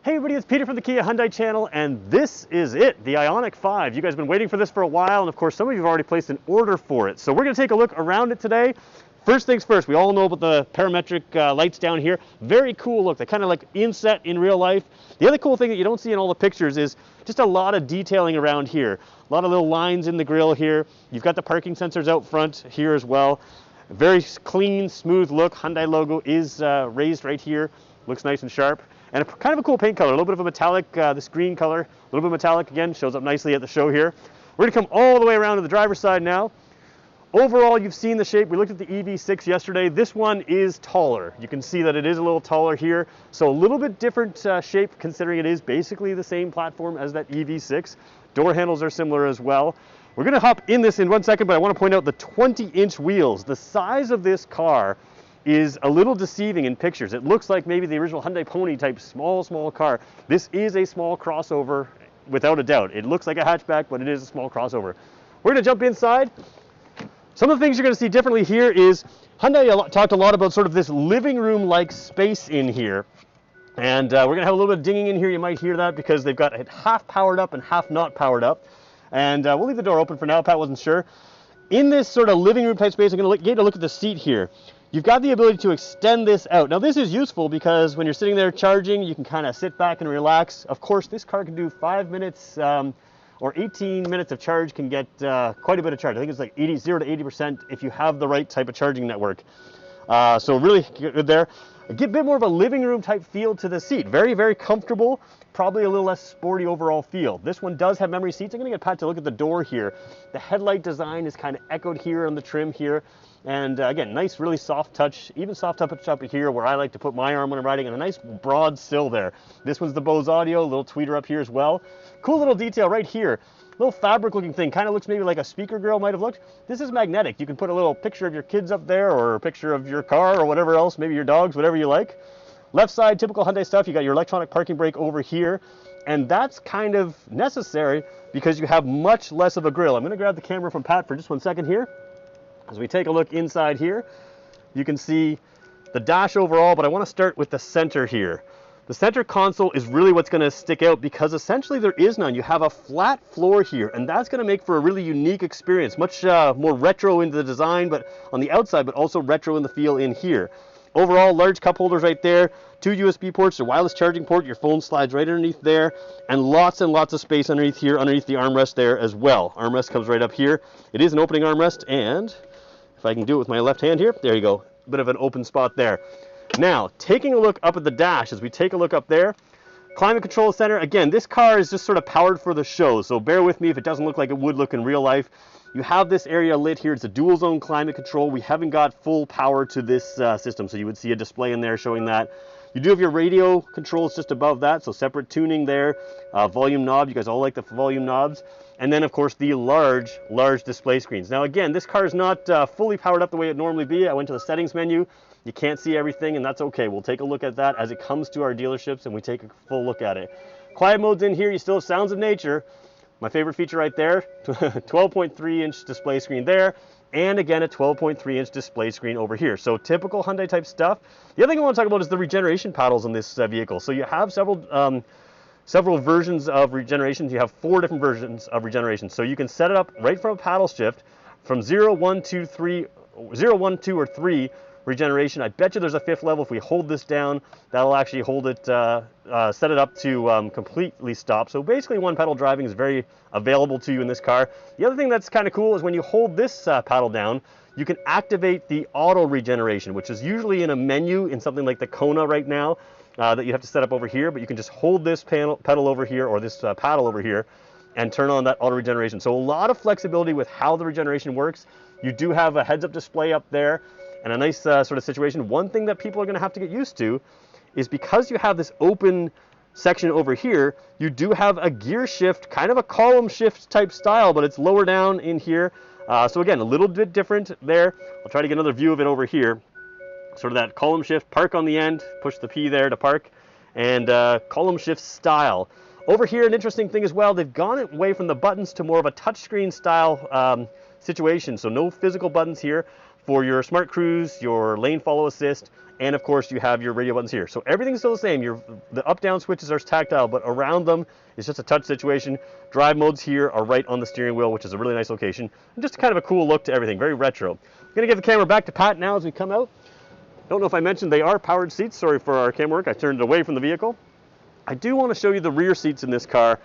Hey everybody, it's Peter from the Kia Hyundai channel, and this is it, the Ioniq 5. You guys have been waiting for this for a while, and of course some of you have already placed an order for it. So we're going to take a look around it today. First things first, we all know about the parametric lights down here. Very cool look. They kind of like inset in real life. The other cool thing that you don't see in all the pictures is just a lot of detailing around here. A lot of little lines in the grille here. You've got the parking sensors out front here as well. Very clean, smooth look. Hyundai logo is raised right here. Looks nice and sharp. And kind of a cool paint color, a little bit of a metallic, this green color, a little bit of metallic again, shows up nicely at the show here. We're gonna come all the way around to the driver's side now. Overall, you've seen the shape. We looked at the EV6 yesterday. This one is taller. You can see that it is a little taller here. So a little bit different shape considering it is basically the same platform as that EV6. Door handles are similar as well. We're gonna hop in this in 1 second, but I wanna point out the 20-inch wheels. The size of this car is a little deceiving in pictures. It looks like maybe the original Hyundai Pony type small car. This is a small crossover without a doubt. It looks like a hatchback, but it is a small crossover. We're gonna jump inside. Some of the things you're gonna see differently here is Hyundai talked a lot about sort of this living room-like space in here. And we're gonna have a little bit of dinging in here. You might hear that because they've got it half powered up and half not powered up. And we'll leave the door open for now. Pat wasn't sure. In this sort of living room type space, I'm gonna get a look at the seat here. You've got the ability to extend this out. Now this is useful because when you're sitting there charging, you can kind of sit back and relax. Of course, this car can do 5 minutes or 18 minutes of charge, can get quite a bit of charge. I think it's like 0 to 80% if you have the right type of charging network. So really good there. Get a bit more of a living room type feel to the seat. Very, very comfortable. Probably a little less sporty overall feel. This one does have memory seats. I'm gonna get Pat to look at the door here. The headlight design is kind of echoed here on the trim here. And again, nice, really soft touch, even soft touch up here where I like to put my arm when I'm riding, and a nice broad sill there. This one's the Bose audio, a little tweeter up here as well. Cool little detail right here. Little fabric looking thing, kind of looks maybe like a speaker grill might have looked. This is magnetic. You can put a little picture of your kids up there or a picture of your car or whatever else, maybe your dogs, whatever you like. Left side, typical Hyundai stuff. You got your electronic parking brake over here. And that's kind of necessary because you have much less of a grille. I'm gonna grab the camera from Pat for just 1 second here. As we take a look inside here, you can see the dash overall, but I want to start with the center here. The center console is really what's going to stick out because essentially there is none. You have a flat floor here, and that's going to make for a really unique experience, much more retro into the design, but on the outside, but also retro in the feel in here. Overall, large cup holders right there, 2 USB ports, a wireless charging port, your phone slides right underneath there, and lots of space underneath here, underneath the armrest there as well. Armrest comes right up here. It is an opening armrest, and if I can do it with my left hand here, there you go. A bit of an open spot there. Now, taking a look up at the dash, as we take a look up there, climate control center. Again, this car is just sort of powered for the show, so bear with me if it doesn't look like it would look in real life. You have this area lit here. It's a dual zone climate control. We haven't got full power to this system, so you would see a display in there showing that. You do have your radio controls just above that, so separate tuning there. Volume knob, you guys all like the volume knobs. And then of course the large display screens. Now again, this car is not fully powered up the way it normally be. I went to the settings menu. You can't see everything, and that's okay. We'll take a look at that as it comes to our dealerships and we take a full look at it. Quiet mode's in here. You still have sounds of nature. My favorite feature right there, 12.3-inch display screen there. And again, a 12.3-inch display screen over here. So typical Hyundai type stuff. The other thing I want to talk about is the regeneration paddles on this vehicle. So you have several versions of regeneration. You have 4 different versions of regeneration. So you can set it up right from a paddle shift from 0, 1, 2, 3, 0, 1, 2, or 3 regeneration. I bet you there's a 5th level. If we hold this down, that'll actually hold it, set it up to completely stop. So basically 1 pedal driving is very available to you in this car. The other thing that's kind of cool is when you hold this paddle down, you can activate the auto regeneration, which is usually in a menu in something like the Kona right now that you have to set up over here, but you can just hold this pedal over here or this paddle over here and turn on that auto regeneration. So a lot of flexibility with how the regeneration works. You do have a heads-up display up there and a nice sort of situation. One thing that people are going to have to get used to is because you have this open section over here, you do have a gear shift, kind of a column shift type style, but it's lower down in here. So again, a little bit different there. I'll try to get another view of it over here. Sort of that column shift, park on the end, push the P there to park, and column shift style. Over here, an interesting thing as well, they've gone away from the buttons to more of a touchscreen style situation. So no physical buttons here. for your smart cruise, your lane follow assist, and of course you have your radio buttons here. So everything's still the same. The up-down switches are tactile, but around them is just a touch situation. Drive modes here are right on the steering wheel, which is a really nice location. And just kind of a cool look to everything, very retro. I'm gonna give the camera back to Pat now as we come out. Don't know if I mentioned they are powered seats. Sorry for our camera work, I turned it away from the vehicle. I do want to show you the rear seats in this car,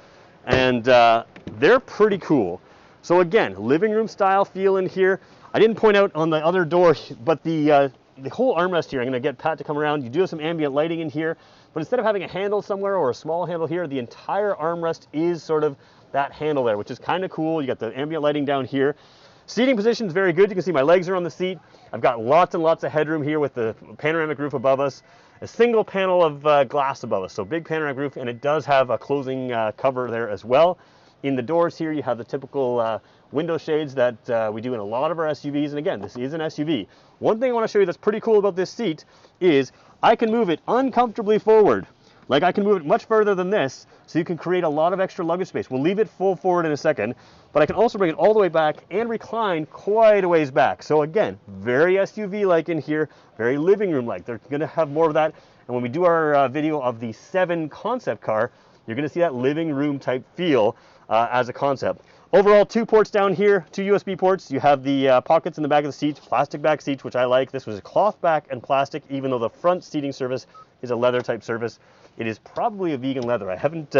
and they're pretty cool. So again, living room style feel in here. I didn't point out on the other door, but the whole armrest here, I'm gonna get Pat to come around. You do have some ambient lighting in here, but instead of having a handle somewhere or a small handle here, the entire armrest is sort of that handle there, which is kind of cool. You got the ambient lighting down here. Seating position is very good. You can see my legs are on the seat. I've got lots and lots of headroom here with the panoramic roof above us. A single panel of glass above us, so big panoramic roof, and it does have a closing cover there as well. In the doors here, you have the typical window shades that we do in a lot of our SUVs, and again, this is an SUV. One thing I want to show you that's pretty cool about this seat is I can move it uncomfortably forward. Like I can move it much further than this, so you can create a lot of extra luggage space. We'll leave it full forward in a second, but I can also bring it all the way back and recline quite a ways back. So again, very SUV-like in here, very living room-like. They're gonna have more of that, and when we do our video of the 7 concept car, you're gonna see that living room type feel as a concept. Overall, 2 ports down here, 2 USB ports. You have the pockets in the back of the seats, plastic back seats, which I like. This was a cloth back and plastic, even though the front seating surface is a leather type surface. It is probably a vegan leather. I haven't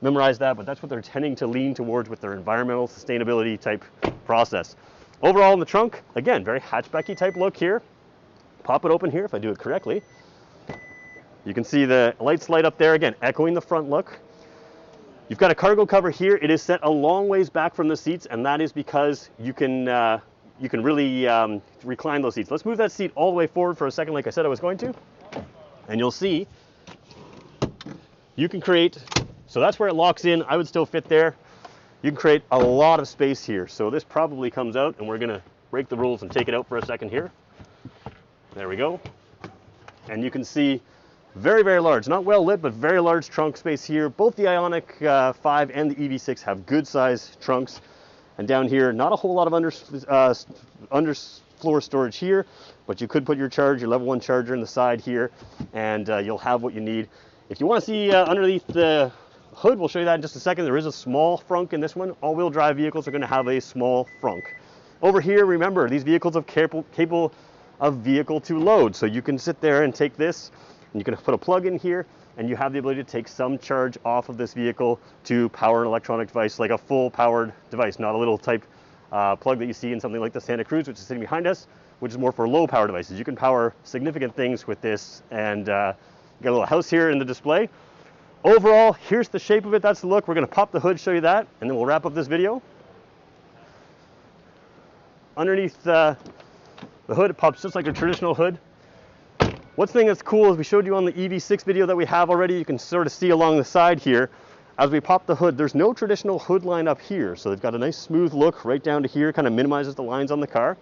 memorized that, but that's what they're tending to lean towards with their environmental sustainability type process. Overall in the trunk, again, very hatchbacky type look here. Pop it open here if I do it correctly. You can see the lights light up there, again, echoing the front look. You've got a cargo cover here. It is set a long ways back from the seats, and that is because you can really recline those seats. Let's move that seat all the way forward for a second like I said I was going to, and you'll see you can create, so that's where it locks in. I would still fit there. You can create a lot of space here. So this probably comes out, and we're gonna break the rules and take it out for a second here. There we go. And you can see very, very large, not well lit, but very large trunk space here. Both the Ioniq 5 and the EV6 have good size trunks. And down here, not a whole lot of underfloor storage here, but you could put your level 1 charger in the side here, and you'll have what you need. If you want to see underneath the hood, we'll show you that in just a second. There is a small frunk in this one. All-wheel drive vehicles are going to have a small frunk. Over here, remember, these vehicles are capable of vehicle to load. So you can sit there and take this, and you can put a plug in here, and you have the ability to take some charge off of this vehicle to power an electronic device, like a full powered device, not a little type plug that you see in something like the Santa Cruz, which is sitting behind us, which is more for low power devices. You can power significant things with this, and got a little house here in the display. Overall, here's the shape of it. That's the look. We're going to pop the hood, show you that, and then we'll wrap up this video. Underneath the hood, it pops just like a traditional hood. One thing that's cool is we showed you on the EV6 video that we have already. You can sort of see along the side here, as we pop the hood, there's no traditional hood line up here. So they've got a nice smooth look right down to here, kind of minimizes the lines on the car.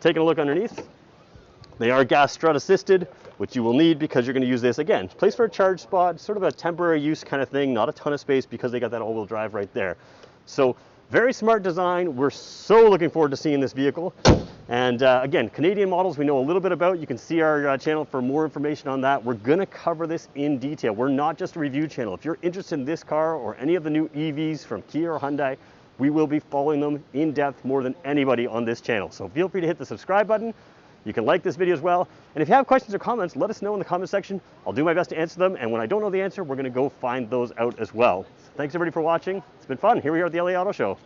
Taking a look underneath. They are gas strut assisted, which you will need because you're going to use this, again, place for a charge spot, sort of a temporary use kind of thing, not a ton of space because they got that all-wheel drive right there. So very smart design. We're so looking forward to seeing this vehicle. And again, Canadian models we know a little bit about. You can see our channel for more information on that. We're going to cover this in detail. We're not just a review channel. If you're interested in this car or any of the new EVs from Kia or Hyundai, we will be following them in depth more than anybody on this channel. So feel free to hit the subscribe button. You can like this video as well. And if you have questions or comments, let us know in the comment section. I'll do my best to answer them. And when I don't know the answer, we're going to go find those out as well. Thanks everybody for watching. It's been fun. Here we are at the LA Auto Show.